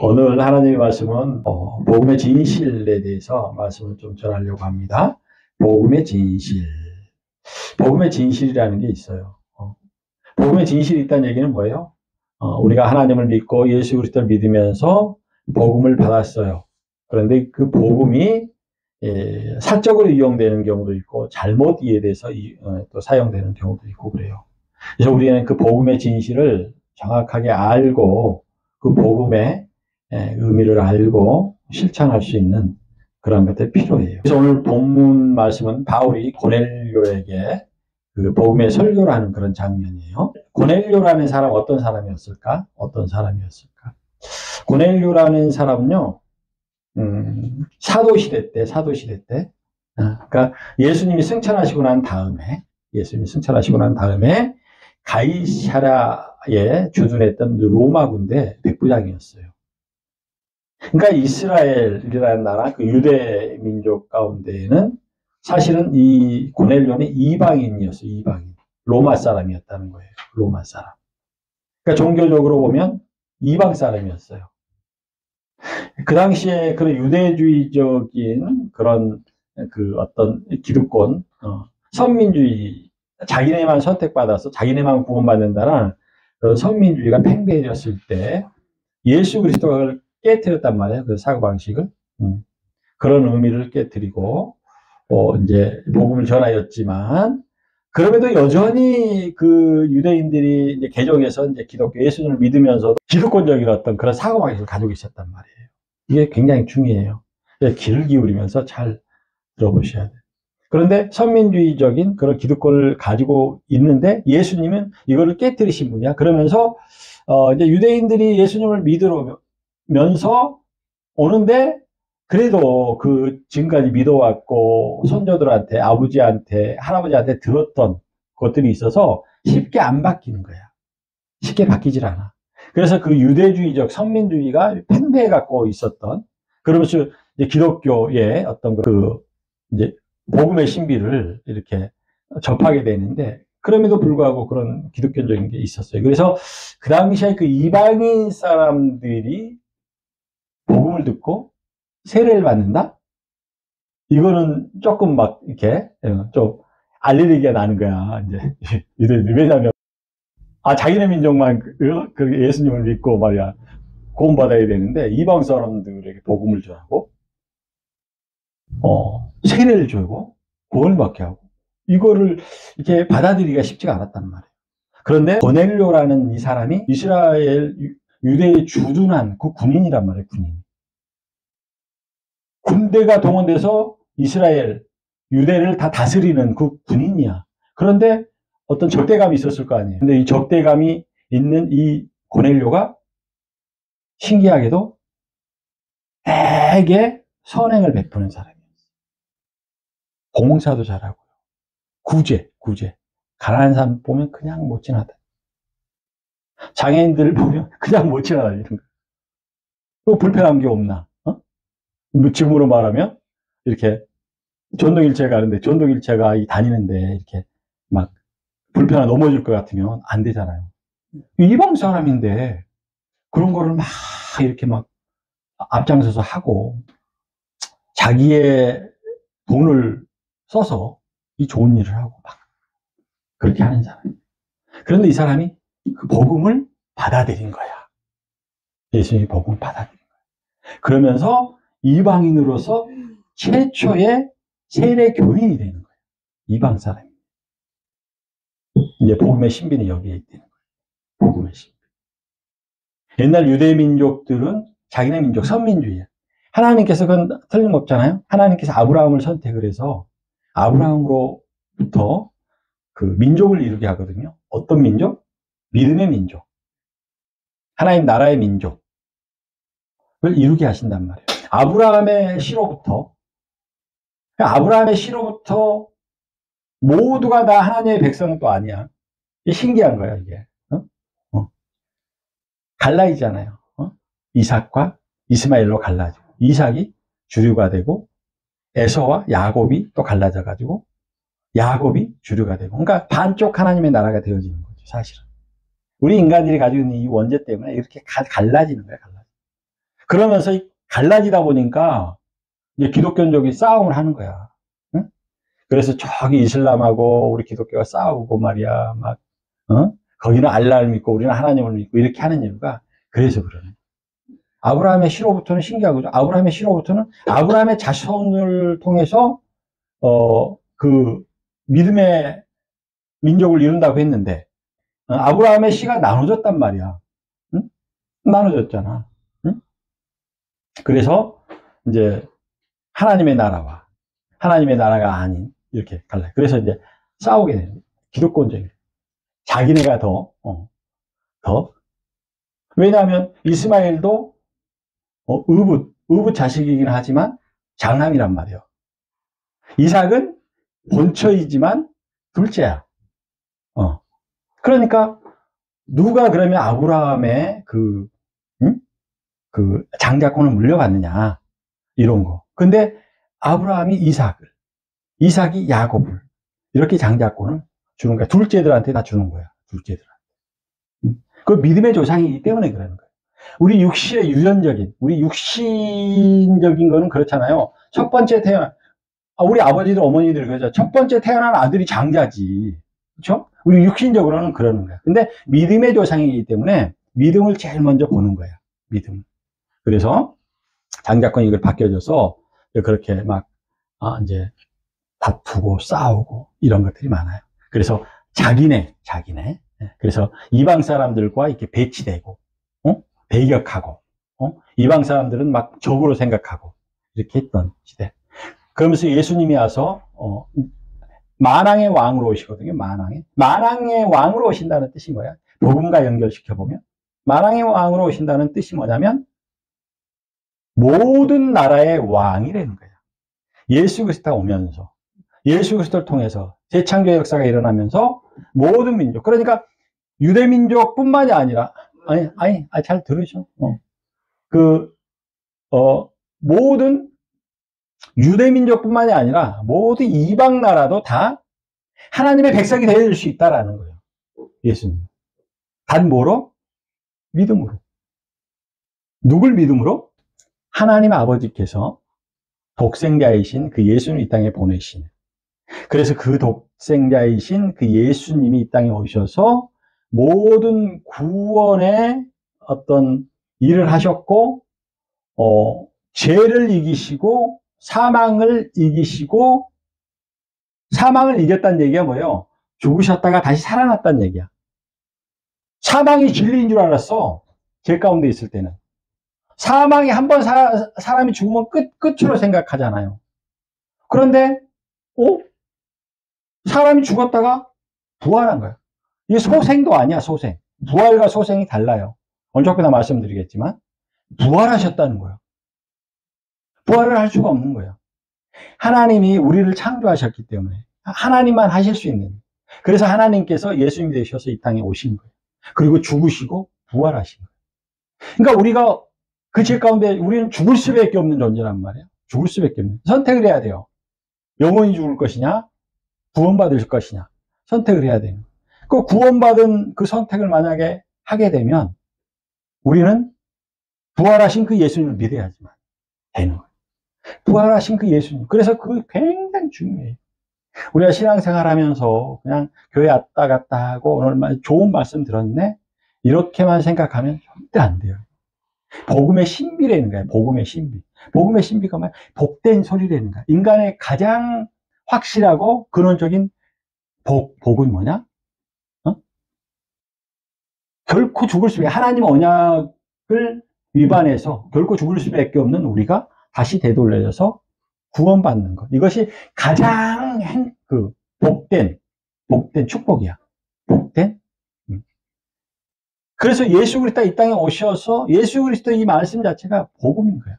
오늘 하나님의 말씀은 복음의 진실에 대해서 말씀을 좀 전하려고 합니다. 복음의 진실. 복음의 진실이라는 게 있어요. 복음의 진실이 있다는 얘기는 뭐예요? 우리가 하나님을 믿고 예수 그리스도를 믿으면서 복음을 받았어요. 그런데 그 복음이 사적으로 이용되는 경우도 있고 잘못 이해돼서 또 사용되는 경우도 있고 그래요. 그래서 우리는 그 복음의 진실을 정확하게 알고 그 복음의 의미를 알고 실천할 수 있는 그런 것들이 필요해요. 그래서 오늘 본문 말씀은 바울이 고넬료에게 그 복음의 설교를 하는 그런 장면이에요. 고넬료라는 사람 어떤 사람이었을까? 어떤 사람이었을까? 고넬료라는 사람은요, 사도시대 때, 그러니까 예수님이 승천하시고 난 다음에, 가이사랴에 주둔했던 로마 군대 백부장이었어요. 그러니까 이스라엘이라는 나라, 그 유대 민족 가운데에는 사실은 이 고넬료는 이방인이었어요. 이방인. 로마 사람이었다는 거예요. 로마 사람. 그러니까 종교적으로 보면 이방 사람이었어요. 그 당시에 그런 유대주의적인 그런 그 어떤 기득권, 선민주의, 자기네만 선택받아서 자기네만 구원받는다는 그런 선민주의가 팽배해졌을 때 예수 그리스도가 그걸 깨뜨렸단 말이에요. 그 사고방식을. 그런 의미를 깨뜨리고, 이제 복음을 전하였지만, 그럼에도 여전히 그 유대인들이 이제 개종해서 이제 기독교 예수님을 믿으면서도 기득권적인 어떤 그런 사고방식을 가지고 있었단 말이에요. 이게 굉장히 중요해요. 귀를 기울이면서 잘 들어보셔야 돼요. 그런데 선민주의적인 그런 기득권을 가지고 있는데 예수님은 이거를 깨뜨리신 분이야. 그러면서 이제 유대인들이 예수님을 믿으면서 오는데 그래도 그 지금까지 믿어왔고 손자들한테 아버지한테 할아버지한테 들었던 것들이 있어서 쉽게 안 바뀌는 거야. 쉽게 바뀌질 않아. 그래서 그 유대주의적 선민주의가 팽배해 갖고 있었던, 그러면서 이제 기독교의 어떤 이제 복음의 신비를 이렇게 접하게 되는데, 그럼에도 불구하고 그런 기독교적인 게 있었어요. 그래서 그 당시에 그 이방인 사람들이 복음을 듣고 세례를 받는다? 이거는 조금 막 이렇게 좀 알레르기가 나는 거야. 이제 왜냐면 자기네 민족만 그 예수님을 믿고 말이야 구원받아야 되는데 이방 사람들에게 복음을 전하고 세례를 주고 구원을 받게 하고 이거를 이렇게 받아들이기가 쉽지가 않았단 말이에요. 그런데 고넬료라는 이 사람이 이스라엘 유대에 주둔한 그 군인이란 말이에요. 군대가 동원돼서 이스라엘 유대를 다 다스리는 그 군인이야. 그런데 어떤 적대감이 있었을 거 아니에요. 근데 이 적대감이 있는 이 고넬료가 신기하게도 되게 선행을 베푸는 사람이었어요. 봉사도 잘하고요. 구제. 가난한 사람 보면 그냥 못 지나다. 장애인들 보면 그냥 못 지나다니는 거예요. 또 불편한 게 없나? 지금으로 말하면 이렇게 전동일체 가는데 전동일체가 다니는데 이렇게 막 불편한 넘어질 것 같으면 안 되잖아요. 이방 사람인데 그런 거를 막 이렇게 막 앞장서서 하고 자기의 돈을 써서 이 좋은 일을 하고 막 그렇게 하는 사람. 그런데 이 사람이 그 복음을 받아들인 거야. 예수님이 복음을 받아들인 거야. 그러면서 이방인으로서 최초의 세례 교인이 되는 거예요. 이방 사람이. 이제 복음의 신비는 여기에 있는 거예요. 복음의 신비. 옛날 유대 민족들은 자기네 민족 선민주의야. 하나님께서 그건 틀림없잖아요. 하나님께서 아브라함을 선택을 해서 아브라함으로부터 그 민족을 이루게 하거든요. 어떤 민족? 믿음의 민족. 하나님 나라의 민족을 이루게 하신단 말이에요. 아브라함의 씨로부터 모두가 다 하나님의 백성은 또 아니야. 신기한 거야, 이게. 갈라지잖아요. 이삭과 이스마엘로 갈라지고, 이삭이 주류가 되고, 에서와 야곱이 또 갈라져가지고, 야곱이 주류가 되고, 그러니까 반쪽 하나님의 나라가 되어지는 거죠, 사실은. 우리 인간들이 가지고 있는 이 원죄 때문에 이렇게 갈라지는 거야, 갈라져. 그러면서 갈라지다 보니까 이제 기독교인족이 싸움을 하는 거야. 응? 그래서 저기 이슬람하고 우리 기독교가 싸우고 말이야. 막, 거기는 알라를 믿고 우리는 하나님을 믿고 이렇게 하는 이유가 그래서 그러네. 아브라함의 씨로부터는 신기하고죠. 아브라함의 씨로부터는 아브라함의 자손을 통해서, 그 믿음의 민족을 이룬다고 했는데, 아브라함의 씨가 나눠졌단 말이야. 응? 나눠졌잖아. 응? 그래서 이제 하나님의 나라와 하나님의 나라가 아닌 이렇게 갈라요. 그래서 이제 싸우게 되는 거예요. 기독교인적인 자기네가 더 왜냐하면 이스마엘도 의붓 자식이긴 하지만 장남이란 말이에요. 이삭은 본처이지만 둘째야. 그러니까 누가 그러면 아브라함의 그 장자권을 물려받느냐 이런 거. 근데 아브라함이 이삭이 야곱을 이렇게 장자권을 주는 거야. 둘째들한테 다 주는 거야. 둘째들한테. 그 믿음의 조상이기 때문에 그러는 거예요. 우리 육신적인 거는 그렇잖아요. 첫 번째 우리 아버지들, 어머니들 그러죠. 첫 번째 태어난 아들이 장자지. 그렇죠? 우리 육신적으로는 그러는 거야. 근데 믿음의 조상이기 때문에 믿음을 제일 먼저 보는 거야. 믿음. 그래서 장자권이 이걸 바뀌어져서 그렇게 막, 이제 다투고 싸우고 이런 것들이 많아요. 그래서 자기네. 그래서 이방 사람들과 이렇게 배치되고, 배격하고, 이방 사람들은 막 적으로 생각하고 이렇게 했던 시대. 그러면서 예수님이 와서 만왕의 왕으로 오시거든요. 만왕의 왕으로 오신다는 뜻인 거야. 복음과 연결시켜 보면 만왕의 왕으로 오신다는 뜻이 뭐냐면 모든 나라의 왕이라는 거야. 예수 그리스도가 오면서 예수 그리스도를 통해서 재창조 역사가 일어나면서 모든 민족, 그러니까 유대 민족뿐만이 아니라 잘 들으셔. 모든 유대 민족뿐만이 아니라 모든 이방 나라도 다 하나님의 백성이 되어줄 수 있다라는 거예요. 예수님. 단 뭐로? 믿음으로. 누굴 믿음으로? 하나님 아버지께서 독생자이신 그 예수님 이 땅에 보내신. 그래서 그 독생자이신 그 예수님이 이 땅에 오셔서 모든 구원의 어떤 일을 하셨고, 죄를 이기시고, 사망을 이기시고, 사망을 이겼다는 얘기가 뭐예요? 죽으셨다가 다시 살아났다는 얘기야. 사망이 진리인 줄 알았어. 죄 가운데 있을 때는. 사망이 한번 사람이 죽으면 끝으로 생각하잖아요. 그런데, 사람이 죽었다가 부활한 거야. 이게 소생도 아니야, 소생. 부활과 소생이 달라요. 오늘 조금 더 말씀드리겠지만, 부활하셨다는 거예요. 부활을 할 수가 없는 거예요. 하나님이 우리를 창조하셨기 때문에 하나님만 하실 수 있는. 그래서 하나님께서 예수님이 되셔서 이 땅에 오신 거예요. 그리고 죽으시고 부활하신 거예요. 그러니까 우리가 그 죄 가운데 우리는 죽을 수밖에 없는 존재란 말이에요. 죽을 수밖에 없는. 선택을 해야 돼요. 영원히 죽을 것이냐, 구원받을 것이냐. 선택을 해야 돼요. 그 구원받은 그 선택을 만약에 하게 되면 우리는 부활하신 그 예수님을 믿어야지만 되는 거예요. 부활하신 그 예수님. 그래서 그게 굉장히 중요해요. 우리가 신앙생활 하면서 그냥 교회 왔다 갔다 하고 오늘 좋은 말씀 들었네? 이렇게만 생각하면 절대 안 돼요. 복음의 신비라는 거예요. 복음의 신비. 복음의 신비가 뭐야? 복된 소리라는 거야. 인간의 가장 확실하고 근원적인 복은 뭐냐? 결코 죽을 수밖에, 하나님 언약을 위반해서 결코 죽을 수밖에 없는 우리가 다시 되돌려져서 구원받는 것. 이것이 가장 복된 축복이야. 복된. 그래서 예수 그리스도 이 땅에 오셔서 예수 그리스도 이 말씀 자체가 복음인 거야.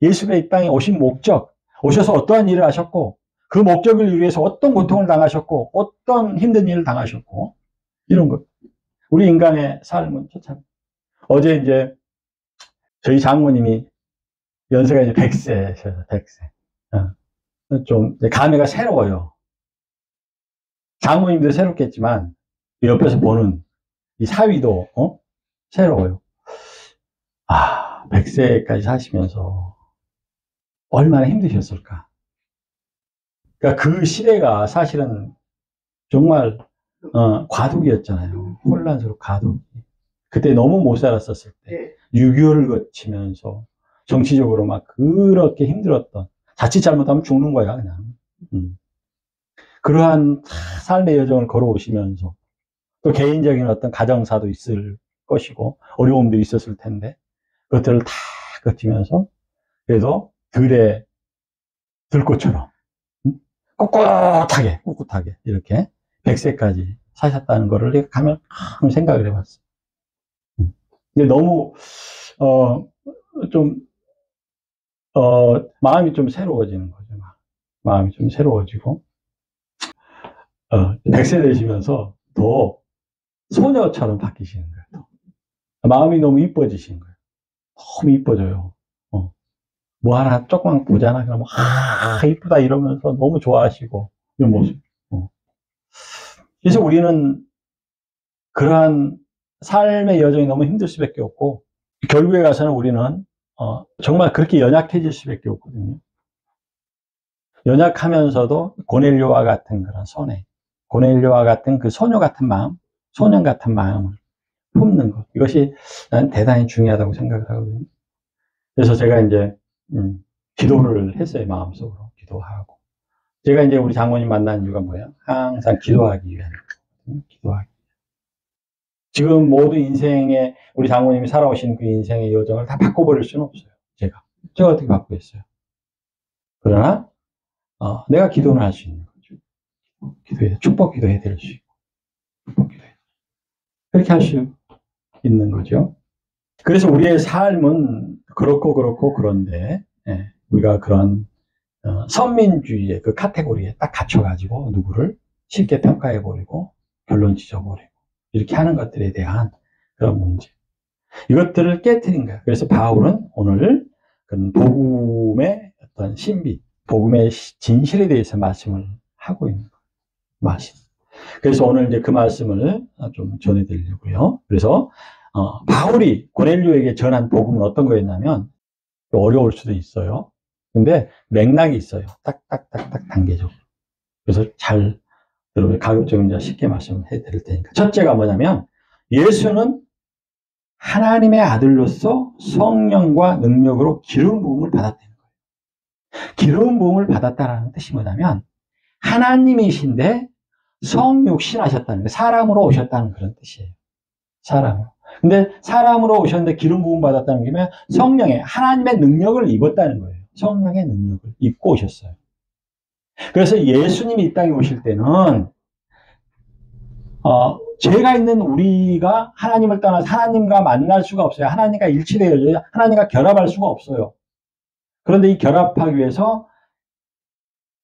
예수가 이 땅에 오신 목적, 오셔서 어떠한 일을 하셨고, 그 목적을 위해서 어떤 고통을 당하셨고, 어떤 힘든 일을 당하셨고, 이런 것. 우리 인간의 삶은 참. 어제 이제 저희 장모님이 연세가 이제 100세셔서 100세. 좀 감회가 새로워요. 장모님도 새롭겠지만 옆에서 보는 이 사위도 새로워요. 100세까지 사시면서 얼마나 힘드셨을까. 그러니까 그 시대가 사실은 정말 과도기였잖아요. 혼란스럽고 과도기. 그때 너무 못 살았었을 때 6.25를 거치면서 정치적으로 막 그렇게 힘들었던, 자칫 잘못하면 죽는 거야 그냥. 그러한 삶의 여정을 걸어오시면서 또 개인적인 어떤 가정사도 있을 것이고 어려움도 있었을 텐데 그것들을 다 거치면서 그래도 들꽃처럼 꿋꿋하게 이렇게 100세까지 사셨다는 거를 가면 생각을 해봤어요. 근데 너무 좀 마음이 좀 새로워지는 거죠. 마음이 좀 새로워지고 100세 되시면서 더 소녀처럼 바뀌시는 거예요. 마음이 너무 이뻐지시는 거예요. 너무 이뻐져요. 뭐 하나 조금만 보잖아. 그러면 이쁘다 이러면서 너무 좋아하시고 이런 모습. 그래서 우리는 그러한 삶의 여정이 너무 힘들 수밖에 없고 결국에 가서는 우리는 정말 그렇게 연약해질 수밖에 없거든요. 연약하면서도 고넬료와 같은 그런 고넬료와 같은 그 소녀 같은 마음, 소년 같은 마음을 품는 것, 이것이 난 대단히 중요하다고 생각을 하거든요. 그래서 제가 이제 기도를 했어요. 마음속으로 기도하고. 제가 이제 우리 장모님 만난 이유가 뭐예요? 항상 기도하기 위한 거거든요. 기도하기. 지금 모든 인생에 우리 장모님이 살아오신 그 인생의 여정을 다 바꿔버릴 수는 없어요. 제가 어떻게 바꾸겠어요? 그러나 내가 기도는 할 수 있는 거죠. 축복 기도해 드릴 수 있고, 축복 기도해. 그렇게 할 수 있는 거죠. 그래서 우리의 삶은 그렇고 그런데 우리가 그런 선민주의의 그 카테고리에 딱 갇혀가지고 누구를 쉽게 평가해버리고 결론 지져버리고 이렇게 하는 것들에 대한 그런 문제, 이것들을 깨트린 거예요. 그래서 바울은 오늘 복음의 어떤 신비, 복음의 진실에 대해서 말씀을 하고 있는 거예요. 그래서 오늘 이제 그 말씀을 좀 전해드리려고요. 그래서 바울이 고넬료에게 전한 복음은 어떤 거였냐면, 어려울 수도 있어요. 근데 맥락이 있어요. 딱딱딱딱 단계적으로. 그래서 잘 여러분 가급적이면 쉽게 말씀을 해드릴 테니까. 첫째가 뭐냐면 예수는 하나님의 아들로서 성령과 능력으로 기름 부음을 받았다는 거예요. 기름 부음을 받았다는 뜻이 뭐냐면 하나님이신데 성육신하셨다는 거예요. 사람으로 오셨다는 그런 뜻이에요. 사람으로. 근데 사람으로 오셨는데 기름 부음 받았다는 게 뭐냐면 성령의 하나님의 능력을 입었다는 거예요. 성령의 능력을 입고 오셨어요. 그래서 예수님이 이 땅에 오실 때는 죄가 있는 우리가 하나님을 떠나서 하나님과 만날 수가 없어요. 하나님과 일치되어져요. 하나님과 결합할 수가 없어요. 그런데 이 결합하기 위해서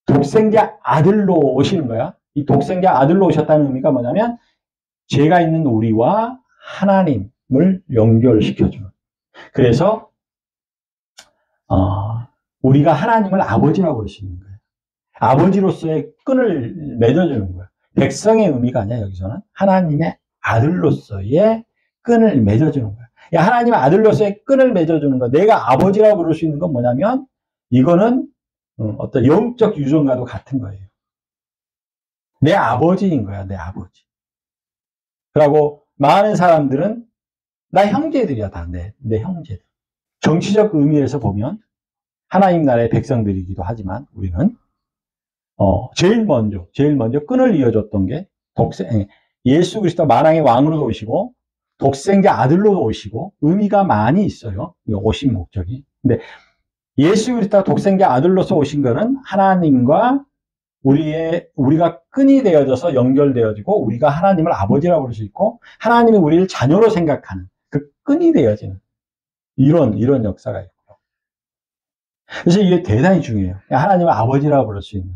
독생자 아들로 오시는 거야. 이 독생자 아들로 오셨다는 의미가 뭐냐면 죄가 있는 우리와 하나님을 연결시켜주는. 그래서 우리가 하나님을 아버지라고 그럴 수 있는 거예요. 아버지로서의 끈을 맺어주는 거예요. 백성의 의미가 아니야. 여기서는 하나님의 아들로서의 끈을 맺어주는 거야. 하나님의 아들로서의 끈을 맺어주는 거. 내가 아버지라고 부를 수 있는 건 뭐냐면 이거는 어떤 영적 유전과도 같은 거예요. 내 아버지인 거야. 내 아버지. 그리고 많은 사람들은 나 형제들이야. 다 내 형제들. 정치적 의미에서 보면 하나님 나라의 백성들이기도 하지만 우리는 제일 먼저 끈을 이어줬던 게 예수 그리스도 만왕의 왕으로 오시고 독생자 아들로 오시고 의미가 많이 있어요. 오신 목적이. 근데 예수 그리스도 독생자 아들로서 오신 거는 하나님과 우리가 끈이 되어져서 연결되어지고 우리가 하나님을 아버지라고 부를 수 있고 하나님이 우리를 자녀로 생각하는 그 끈이 되어지는 이런 역사가 있고요. 그래서 이게 대단히 중요해요. 하나님을 아버지라고 부를 수 있는.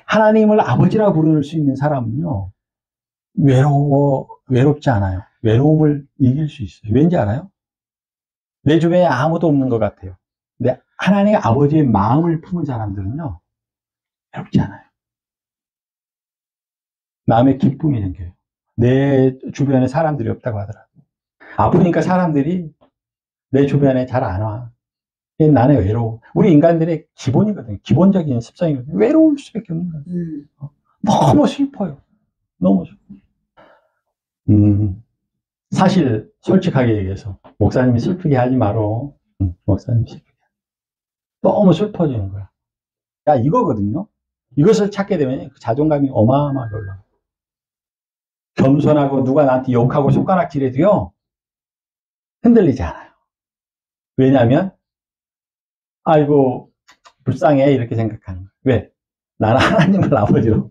하나님을 아버지라고 부를 수 있는 사람은요, 외롭지 않아요. 외로움을 이길 수 있어요. 왠지 알아요? 내 주변에 아무도 없는 것 같아요. 근데 하나님의 아버지의 마음을 품은 사람들은요, 외롭지 않아요. 마음의 기쁨이 생겨요. 내 주변에 사람들이 없다고 하더라고요. 아프니까 사람들이 내 주변에 잘 안 와. 나는 외로워. 우리 인간들의 기본이거든요. 기본적인 습성이거든요. 외로울 수밖에 없는 거예요. 너무 슬퍼요. 너무 슬퍼요. 사실 솔직하게 얘기해서 목사님이 슬프게 하지 마라. 목사님 슬프게. 너무 슬퍼지는 거야. 야, 이거거든요. 이것을 찾게 되면 자존감이 어마어마하게 올라가. 겸손하고 누가 나한테 욕하고 손가락질해도요, 흔들리지 않아요. 왜냐하면, 아이고, 불쌍해. 이렇게 생각하는 거예요. 왜? 나는 하나님을 아버지로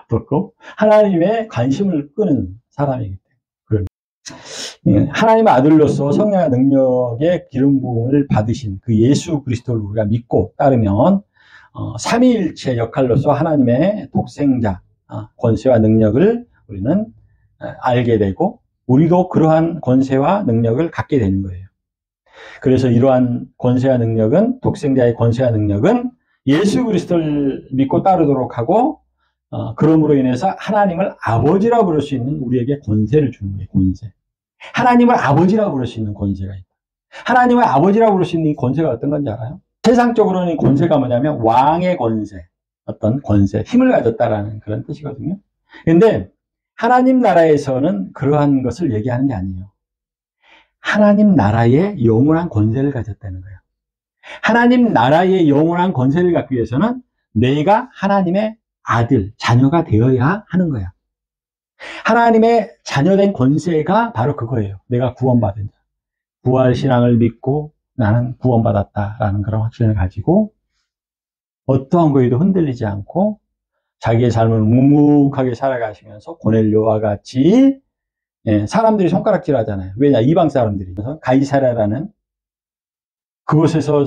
뒀고, 하나님의 관심을 끄는 사람이기 때문에. 하나님의 아들로서 성령의 능력의 기름 부음을 받으신 그 예수 그리스도를 우리가 믿고 따르면, 삼위일체 역할로서 하나님의 독생자, 권세와 능력을 우리는 알게 되고, 우리도 그러한 권세와 능력을 갖게 되는 거예요. 그래서 이러한 권세와 능력은, 독생자의 권세와 능력은 예수 그리스도를 믿고 따르도록 하고, 그러므로 인해서 하나님을 아버지라고 부를 수 있는 우리에게 권세를 주는 거예요. 권세. 하나님을 아버지라고 부를 수 있는 권세가 있다. 하나님을 아버지라고 부를 수 있는 이 권세가 어떤 건지 알아요? 세상적으로는 이 권세가 뭐냐면 왕의 권세, 어떤 권세, 힘을 가졌다라는 그런 뜻이거든요. 그런데 하나님 나라에서는 그러한 것을 얘기하는 게 아니에요. 하나님 나라의 영원한 권세를 가졌다는 거예요. 하나님 나라의 영원한 권세를 갖기 위해서는 내가 하나님의 아들, 자녀가 되어야 하는 거야. 하나님의 자녀된 권세가 바로 그거예요. 내가 구원받은 자. 부활 신앙을 믿고 나는 구원받았다라는 그런 확신을 가지고 어떠한 거에도 흔들리지 않고 자기의 삶을 묵묵하게 살아가시면서 고넬료와 같이 사람들이 손가락질 하잖아요. 왜냐? 이방 사람들이. 가이사랴라는 그곳에서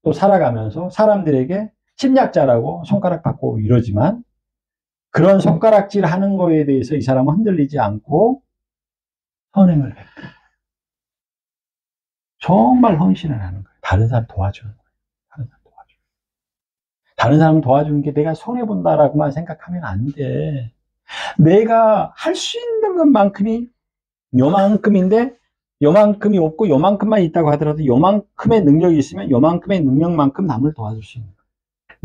또 살아가면서 사람들에게 침략자라고 손가락 받고 이러지만 그런 손가락질 하는 거에 대해서 이 사람은 흔들리지 않고 선행을 베풀어요. 정말 헌신을 하는 거예요. 다른 사람 도와주는 거예요. 다른 사람 도와주는 거예요. 다른 사람 도와주는 게 내가 손해본다라고만 생각하면 안 돼. 내가 할 수 있는 것만큼이 요만큼인데 요만큼이 없고 요만큼만 있다고 하더라도 요만큼의 능력이 있으면 요만큼의 능력만큼 남을 도와줄 수 있는 거예요.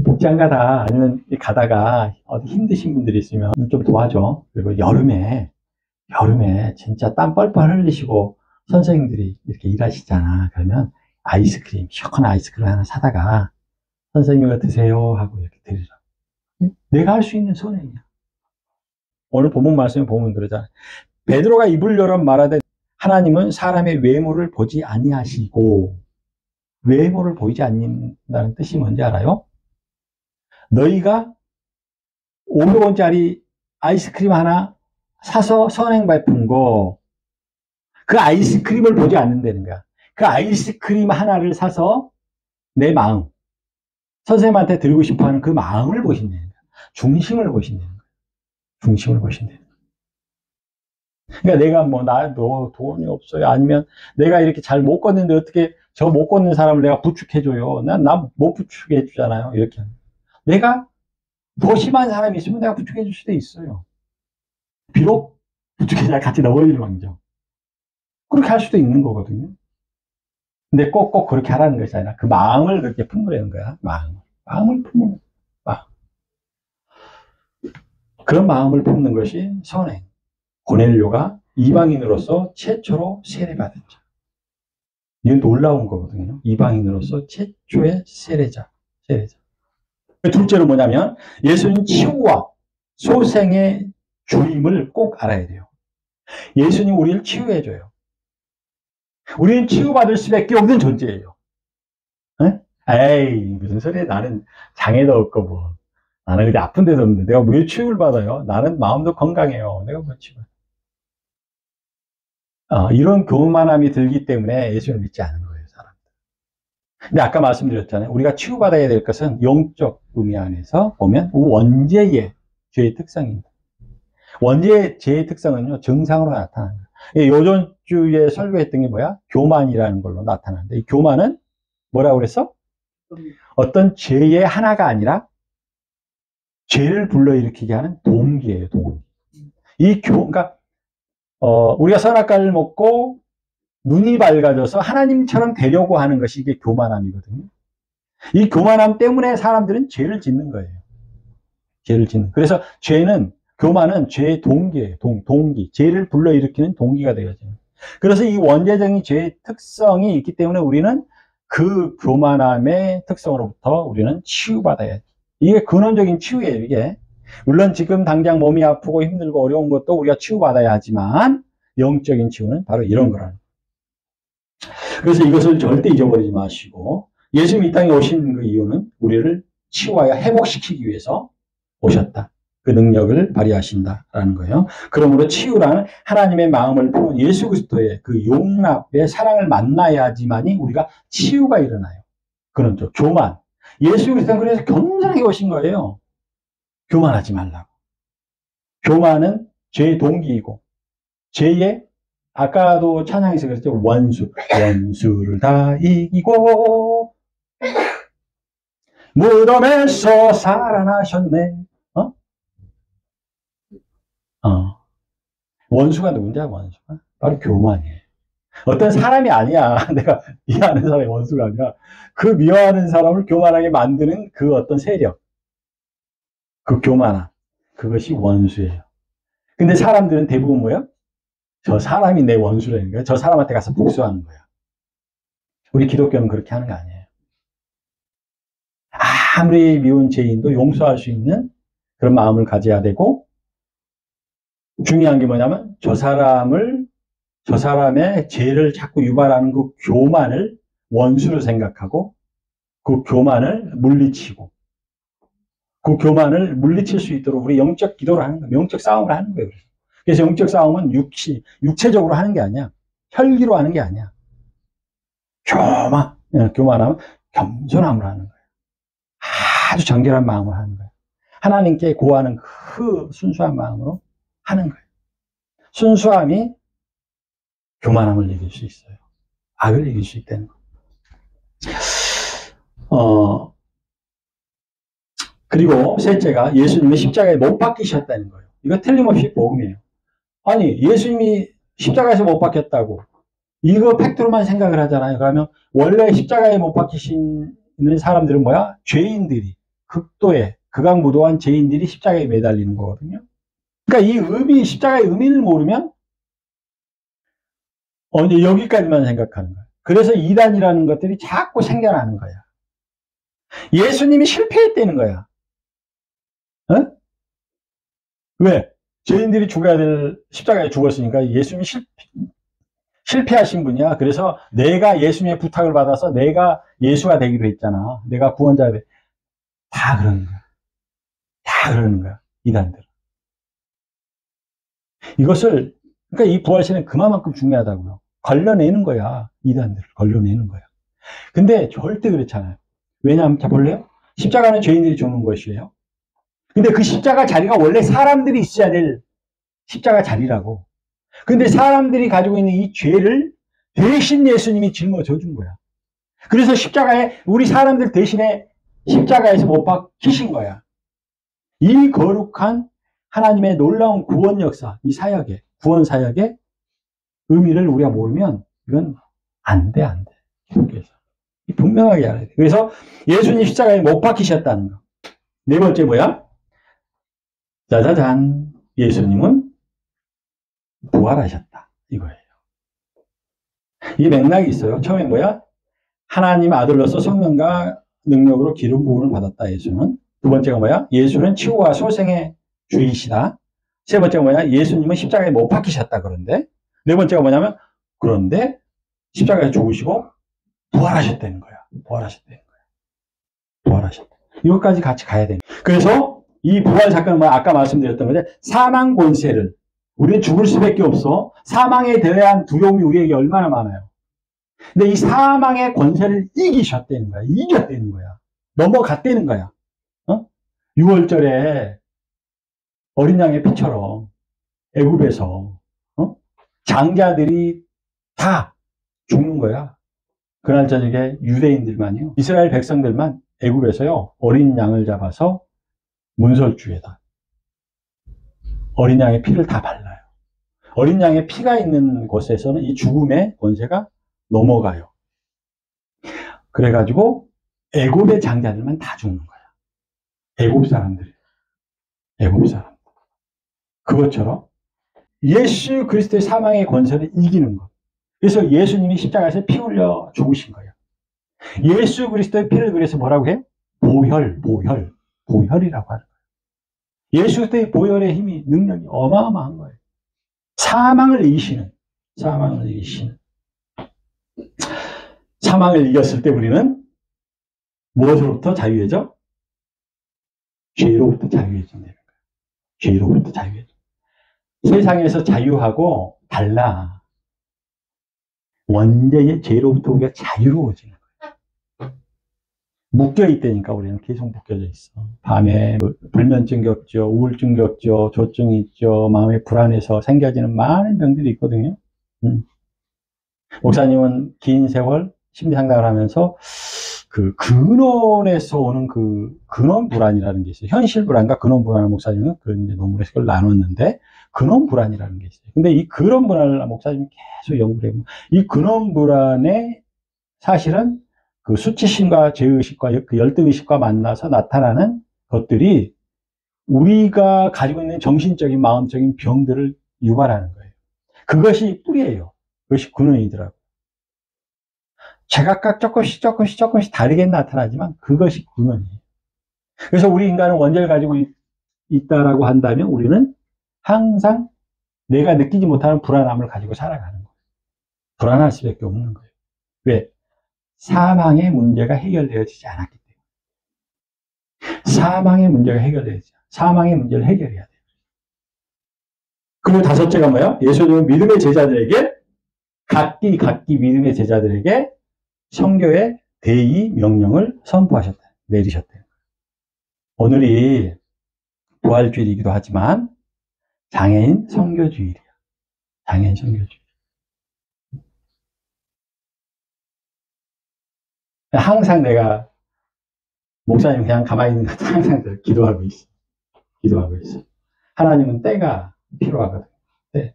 복장 가다 아니면 가다가 어디 힘드신 분들이 있으면 좀 도와줘. 그리고 여름에 진짜 땀 뻘뻘 흘리시고 선생님들이 이렇게 일하시잖아. 그러면 아이스크림, 시원한 아이스크림 하나 사다가 선생님 이거 드세요 하고 이렇게 드리라. 내가 할 수 있는 선행이야. 오늘 본문 말씀에 보면 그러잖아. 베드로가 입을 열어 말하되 하나님은 사람의 외모를 보지 아니하시고, 외모를 보이지 않는다는 뜻이 뭔지 알아요? 너희가 500원짜리 아이스크림 하나 사서 선행 베푼 거, 그 아이스크림을 보지 않는다는 거야. 그 아이스크림 하나를 사서 내 마음, 선생님한테 드리고 싶어 하는 그 마음을 보신다는 거야. 중심을 보신다는 거야. 중심을 보신다는 거야. 그러니까 내가 너 돈이 없어요. 아니면 내가 이렇게 잘 못 걷는데 어떻게 저 못 걷는 사람을 내가 부축해줘요. 난 못 부축해 주잖아요. 이렇게. 내가 더 심한 사람이 있으면 내가 부축해 줄 수도 있어요. 비록 부축해서 같이 넣어버리는 왕정. 그렇게 할 수도 있는 거거든요. 근데 꼭 그렇게 하라는 것이 아니라 그 마음을 그렇게 품으라는 거야. 마음을 품는 거야. 그런 마음을 품는 것이 선행. 고넬료가 이방인으로서 최초로 세례받은 자. 이건 놀라운 거거든요. 이방인으로서 최초의 세례자. 둘째로 뭐냐면 예수님 치유와 소생의 주임을 꼭 알아야 돼요. 예수님 우리를 치유해줘요. 우리는 치유받을 수밖에 없는 존재예요. 에? 에이 무슨 소리야. 나는 장애도 없고 뭐 나는 그냥 아픈 데도 없는데 내가 왜 치유를 받아요? 나는 마음도 건강해요. 내가 뭐 치유. 이런 교만함이 들기 때문에 예수를 믿지 않은 거예요, 사람들. 근데 아까 말씀드렸잖아요. 우리가 치유받아야 될 것은 영적 의미 안에서 보면 원죄의 죄의 특성입니다. 원죄의 죄의 특성은요, 증상으로 나타나는 거예요. 요전 주에 설교했던 게 뭐야? 교만이라는 걸로 나타나는데, 이 교만은 뭐라고 그랬어? 어떤 죄의 하나가 아니라 죄를 불러일으키게 하는 동기예요, 동기. 그러니까 우리가 선악과를 먹고 눈이 밝아져서 하나님처럼 되려고 하는 것이 이게 교만함이거든요. 이 교만함 때문에 사람들은 죄를 짓는 거예요. 죄를 짓는. 그래서 교만은 죄의 동기예요. 동기. 죄를 불러일으키는 동기가 되어져요. 그래서 이 원죄적인 죄의 특성이 있기 때문에 우리는 그 교만함의 특성으로부터 우리는 치유받아야지. 이게 근원적인 치유예요, 이게. 물론 지금 당장 몸이 아프고 힘들고 어려운 것도 우리가 치유받아야 하지만 영적인 치유는 바로 이런 거라는 거예요. 그래서 이것을 절대 잊어버리지 마시고 예수님이 이 땅에 오신 그 이유는 우리를 치유하여 회복시키기 위해서 오셨다. 그 능력을 발휘하신다라는 거예요. 그러므로 치유라는 하나님의 마음을 품은 예수 그리스도의 그 용납의 사랑을 만나야지만이 우리가 치유가 일어나요. 그런 쪽 교만. 예수 그리스도는 그래서 겸손하게 오신 거예요. 교만하지 말라고. 교만은 죄의 동기이고 죄의 아까도 찬양에서 그랬죠. 원수를 다 이기고 무덤에서 살아나셨네. 원수가 누군지 알아? 원수가 바로 교만이에요. 어떤 사람이 아니야. 내가 미워하는 사람이 원수가 아니라 그 미워하는 사람을 교만하게 만드는 그 어떤 세력, 그 교만함, 그것이 원수예요. 근데 사람들은 대부분 뭐야? 저 사람이 내 원수라는 거야. 저 사람한테 가서 복수하는 거야. 우리 기독교는 그렇게 하는 거 아니에요. 아무리 미운 죄인도 용서할 수 있는 그런 마음을 가져야 되고, 중요한 게 뭐냐면 저 사람의 죄를 자꾸 유발하는 그 교만을 원수로 생각하고 그 교만을 물리치고 그 교만을 물리칠 수 있도록 우리 영적 기도를 하는 거예요. 영적 싸움을 하는 거예요. 그래서 영적 싸움은 육체적으로 하는 게 아니야. 혈기로 하는 게 아니야. 교만하면 겸손함으로 하는 거예요. 아주 정결한 마음으로 하는 거예요. 하나님께 고하는 그 순수한 마음으로 하는 거예요. 순수함이 교만함을 이길 수 있어요. 악을 이길 수 있다는 거. 그리고 셋째가 예수님이 십자가에 못 박히셨다는 거예요. 이거 틀림없이 복음이에요. 아니, 예수님이 십자가에서 못 박혔다고. 이거 팩트로만 생각을 하잖아요. 그러면 원래 십자가에 못 박히시는 사람들은 뭐야? 죄인들이, 극도의, 극악무도한 죄인들이 십자가에 매달리는 거거든요. 그러니까 이 십자가의 의미를 모르면 여기까지만 생각하는 거야. 그래서 이단이라는 것들이 자꾸 생겨나는 거야. 예수님이 실패했다는 거야. 왜? 죄인들이 죽어야 될 십자가에 죽었으니까 예수님이 실패하신 분이야. 그래서 내가 예수님의 부탁을 받아서 내가 예수가 되기로 했잖아. 내가 구원자가 돼. 다 그러는 거야. 다 그러는 거야. 이단들. 그러니까 이 부활신은 그만큼 중요하다고요. 걸러내는 거야. 이단들을 걸러내는 거야. 근데 절대 그렇잖아요. 왜냐하면, 자, 볼래요? 십자가는 죄인들이 죽는 것이에요. 근데 그 십자가 자리가 원래 사람들이 있어야 될 십자가 자리라고. 근데 사람들이 가지고 있는 이 죄를 대신 예수님이 짊어져 준 거야. 그래서 우리 사람들 대신에 십자가에서 못 박히신 거야. 이 거룩한 하나님의 놀라운 구원 역사, 이 사역의, 구원 사역의 의미를 우리가 모르면 이건 안 돼. 기독교에서. 분명하게 알아야 돼. 그래서 예수님 십자가에 못 박히셨다는 거. 네 번째 뭐야? 짜자잔. 예수님은 부활하셨다. 이거예요. 이 맥락이 있어요. 처음에 뭐야? 하나님 아들로서 성령과 능력으로 기름 부음을 받았다. 예수는. 두 번째가 뭐야? 예수는 치유와 소생의 주이시다. 세 번째가 뭐야? 예수님은 십자가에 못 박히셨다. 그런데 네 번째가 뭐냐면 그런데 십자가에 죽으시고 부활하셨다는 거야. 부활하셨다. 이것까지 같이 가야 되는 거야. 그래서 이 부활 사건은 아까 말씀드렸던 건데 사망 권세를 우리는 죽을 수밖에 없어. 사망에 대한 두려움이 우리에게 얼마나 많아요. 근데 이 사망의 권세를 이기셨다는 거야. 이겼다는 거야. 넘어갔다는 거야. 6월절에 어린 양의 피처럼 애굽에서 장자들이 다 죽는 거야. 그날 저녁에 유대인들만요. 이스라엘 백성들만 애굽에서요. 어린 양을 잡아서 문설주에다 어린 양의 피를 다 발라요. 어린 양의 피가 있는 곳에서는 이 죽음의 권세가 넘어가요. 그래가지고 애굽의 장자들만 다 죽는 거야. 애굽 사람들이. 애굽 사람. 그것처럼 예수 그리스도의 사망의 권세를 이기는 것. 그래서 예수님이 십자가에서 피 흘려 죽으신 거예요. 예수 그리스도의 피를 그래서 뭐라고 해요? 보혈이라고 하는 거예요. 예수 그리스도의 보혈의 힘이, 능력이 어마어마한 거예요. 사망을 이기시는. 사망을 이겼을 때 우리는 무엇으로부터 자유해져? 죄로부터 자유해진다는 거예요. 죄로부터 자유해져. 세상에서 자유하고 달라. 원죄의 죄로부터 우리가 자유로워지는 거예요. 묶여있다니까 우리는 계속 묶여져 있어. 밤에 불면증 겪죠, 우울증 겪죠, 조증이 있죠, 마음이 불안해서 생겨지는 많은 병들이 있거든요. 목사님은 긴 세월 심리상담을 하면서 그 근원에서 오는 그 근원 불안이라는 게 있어요. 현실 불안과 근원 불안을 목사님은 그런 논문에서 그걸 나눴는데, 근원 불안이라는 게 있어요. 근데 이 근원 불안을 목사님이 계속 연구를 해요. 이 근원 불안의 사실은 그 수치심과 죄의식과 그 열등의식과 만나서 나타나는 것들이 우리가 가지고 있는 정신적인 마음적인 병들을 유발하는 거예요. 그것이 뿌리예요. 그것이 근원이더라고요. 제각각 조금씩 다르게 나타나지만 그것이 근원이에요. 그래서 우리 인간은 원죄를 가지고 있다라고 한다면 우리는 항상 내가 느끼지 못하는 불안함을 가지고 살아가는 거예요. 불안할 수밖에 없는 거예요. 왜? 사망의 문제가 해결되어지지 않았기 때문에. 사망의 문제가 해결되어지지 않아요. 사망의 문제를 해결해야 돼요. 그리고 다섯째가 뭐예요? 예수님은 믿음의 제자들에게 각기 믿음의 제자들에게 성교의 대의 명령을 선포하셨다. 내리셨다. 오늘이 부활주일이기도 하지만 장애인 선교주일이야. 장애인 선교주일. 항상 내가 목사님 그냥 가만히 있는 것도 항상 기도하고 있어. 기도하고 있어. 하나님은 때가 필요하거든. 때.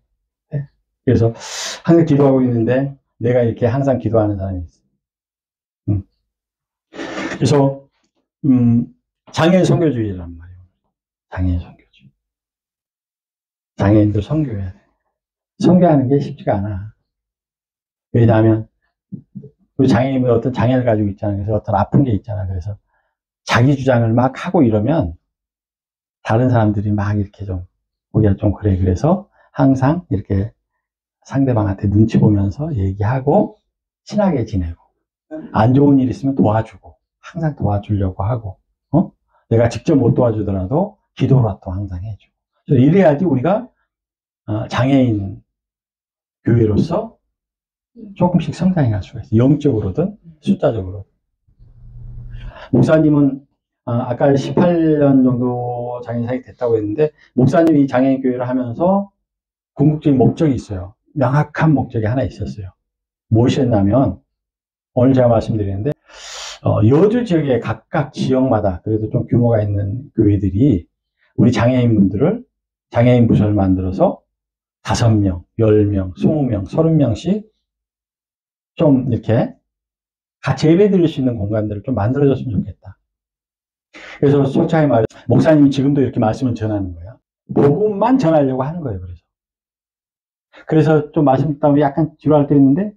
그래서 항상 기도하고 있는데 내가 이렇게 항상 기도하는 사람이 있어. 그래서 장애인 선교주의란 말이에요. 장애인 선교주의. 장애인들 선교해야 돼. 선교하는 게 쉽지가 않아. 왜냐하면 우리 장애인은 어떤 장애를 가지고 있잖아. 그래서 어떤 아픈 게 있잖아. 그래서 자기 주장을 막 하고 이러면 다른 사람들이 막 이렇게 좀 보기가 좀 그래. 그래서 항상 이렇게 상대방한테 눈치 보면서 얘기하고 친하게 지내고, 안 좋은 일 있으면 도와주고, 항상 도와주려고 하고, 내가 직접 못 도와주더라도 기도라도 항상 해주고. 이래야지 우리가 장애인 교회로서 조금씩 성장해 갈 수가 있어요. 영적으로든 숫자적으로. 목사님은 아까 18년 정도 장애인 사역이 됐다고 했는데, 목사님이 장애인 교회를 하면서 궁극적인 목적이 있어요. 명확한 목적이 하나 있었어요. 무엇이었냐면, 오늘 제가 말씀드리는데, 여주 지역의 각각 지역마다 그래도 좀 규모가 있는 교회들이 우리 장애인분들을, 장애인 부서를 만들어서 5명, 10명, 20명, 30명씩 좀 이렇게 같이 예배 드릴 수 있는 공간들을 좀 만들어줬으면 좋겠다. 그래서 솔직하게 말해, 목사님이 지금도 이렇게 말씀을 전하는 거야. 복음만 전하려고 하는 거예요. 그래서 좀 말씀 듣다 보면 약간 지루할 때 있는데,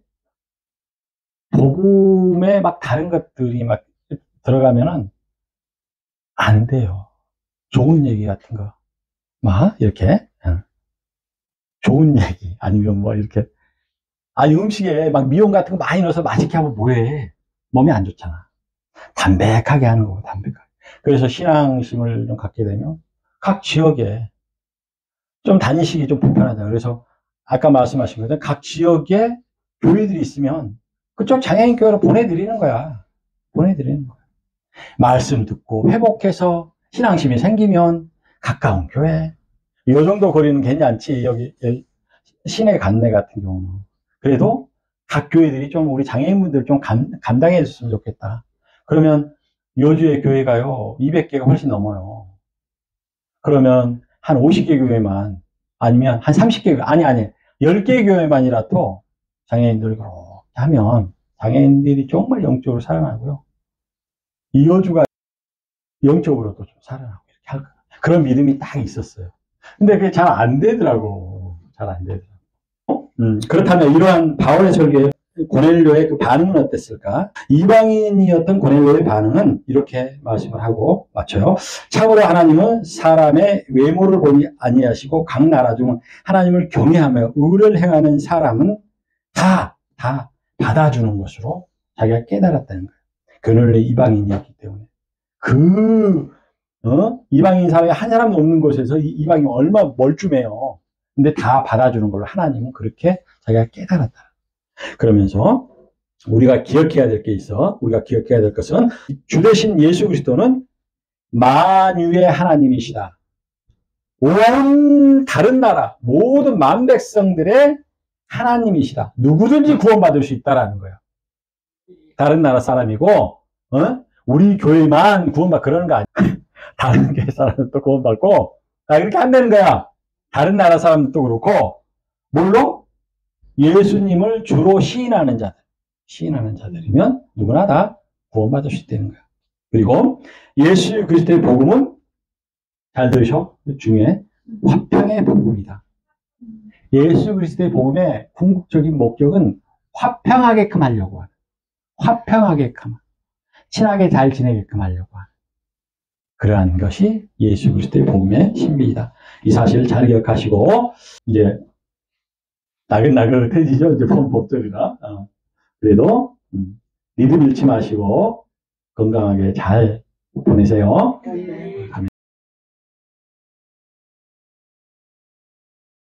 복음에 막 다른 것들이 막 들어가면은 안 돼요. 좋은 얘기 같은 거. 막 이렇게. 좋은 얘기. 아니면 뭐 이렇게. 아니, 음식에 막 미원 같은 거 많이 넣어서 맛있게 하면 뭐해. 몸이 안 좋잖아. 담백하게 하는 거고, 담백하게. 그래서 신앙심을 좀 갖게 되면 각 지역에 좀 다니시기 좀 불편하다. 그래서 아까 말씀하신 것처럼 각 지역에 교회들이 있으면 그쪽 장애인 교회로 보내드리는 거야. 보내드리는 거야. 말씀 듣고 회복해서 신앙심이 생기면 가까운 교회. 이 정도 거리는 괜찮지. 여기 시내 간내 같은 경우는. 그래도 각 교회들이 좀 우리 장애인분들 좀 감당해 줬으면 좋겠다. 그러면 여주의 교회가요, 200개가 훨씬 넘어요. 그러면 한 50개 교회만, 아니면 한 30개, 아니, 10개 교회만이라도 장애인들을 그렇게 하면 장애인들이 정말 영적으로 살아나고요. 이어주가 영적으로도 좀 살아나고 이렇게 할 거예요. 그런 믿음이 딱 있었어요. 근데 그게 잘 안 되더라고. 잘 안 되더라고. 그렇다면 이러한 바울의 설교에 고넬료의 그 반응은 어땠을까? 이방인이었던 고넬료의 반응은 이렇게 말씀을 하고 마쳐요. 참으로 하나님은 사람의 외모를 보지 아니하시고 각 나라 중 하나님을 경외하며 의를 행하는 사람은 다 받아주는 것으로 자기가 깨달았다는 거예요. 고넬료 이방인이었기 때문에. 이방인 사회에 한 사람도 없는 곳에서 이방인이 얼마나 멀쩡해요. 근데 다 받아주는 걸로 하나님은 그렇게 자기가 깨달았다. 그러면서 우리가 기억해야 될 게 있어. 우리가 기억해야 될 것은 주 대신 예수 그리스도는 만유의 하나님이시다. 온 다른 나라 모든 만백성들의 하나님이시다. 누구든지 구원받을 수 있다라는 거야. 다른 나라 사람이고 우리 교회만 구원받 그러는 거 아니야. 다른 교회 사람들도 구원받고 그렇게 안 되는 거야. 다른 나라 사람들도 그렇고 물론 예수님을 주로 시인하는 자들이면 누구나 다 구원받을 수 있다는 거야. 그리고 예수 그리스도의 복음은 잘 들으셔. 중에 화평의 복음이다. 예수 그리스도의 복음의 궁극적인 목적은 화평하게끔 하려고 하는. 화평하게끔, 친하게 잘 지내게끔 하려고 하는. 그러한 것이 예수 그리스도의 복음의 신비이다. 이 사실을 잘 기억하시고 이제 나긋나긋해지죠. 이제 법절이라. 그래도 믿음 잃지 마시고 건강하게 잘 보내세요.